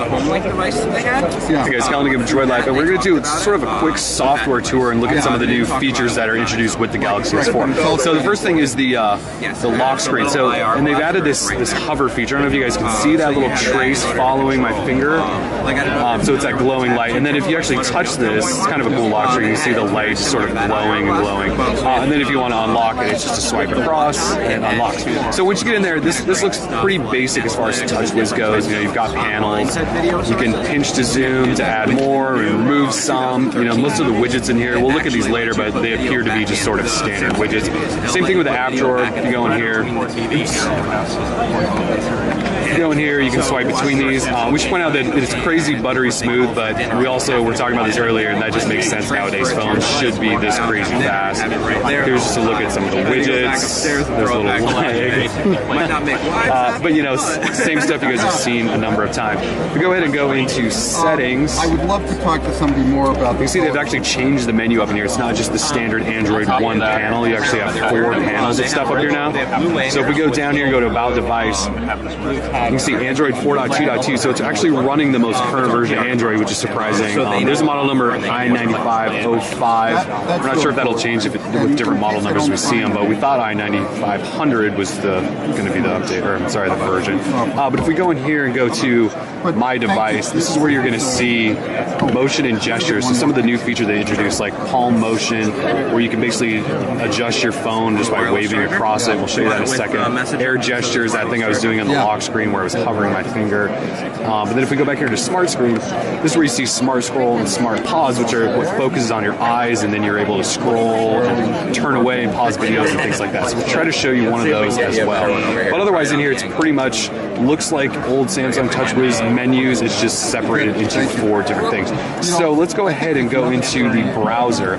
the HomeLink device that they had. Yeah. Okay, it's calling to give Droid Life, and we're going to do sort of a quick software tour and look at some of the new features that are introduced with the Galaxy S4. So the first thing is the lock screen. So, and they've added this hover feature. I don't know if you guys can see that little trace following my finger. So it's that glowing light. And then if you actually touch this, it's kind of a cool lock screen. You can see the light just sort of glowing and glowing. And then if you want to unlock it, it's just a swipe across and unlocks. So once you get in there, this looks pretty basic as far as TouchWiz goes. You know, you've got panels. You can pinch to zoom to add more and remove some. You know, most of the widgets in here, we'll look at these later, but they appear to be just sort of standard widgets. Same thing with the app drawer. You go in here. You go in here, you can swipe between these. We should point out that it's crazy buttery smooth, but we also were talking about this earlier, and that just makes sense nowadays. Phones should be this crazy fast. Here's just a look at some of the widgets. There's a little lag. But you know, same stuff you guys have seen a number of times. We go ahead and go into settings. I would love to talk to somebody more about. You can see they've actually changed the menu up in here. It's not just the standard Android One panel. You actually have 4 panels of stuff up here now. So if we go down here and go to About Device, you can see Android 4.2.2. So it's actually running the most current version of Android, which is surprising. There's a model number i9505. We're not sure if that'll change with different model numbers we see them, but we thought i9500 was going to be the update, or I'm sorry, the version. But if we go in here and go to My Device, this is where you're going to see motion and gestures. So some of the new features they introduced, like palm motion, where you can basically adjust your phone just by waving across it. We'll show you that in a second. Air gestures, that thing I was doing on the lock screen where I was hovering my finger. But then if we go back here to Smart Screen, this is where you see Smart Scroll and Smart Pause, which are what focuses on your eyes, and then you're able to scroll and turn away and pause videos and things like that. So we'll try to show you one of those as well. But otherwise in here, it's pretty much looks like old Samsung TouchWiz menus. It's just separated into 4 different things. So let's go ahead and go into the browser.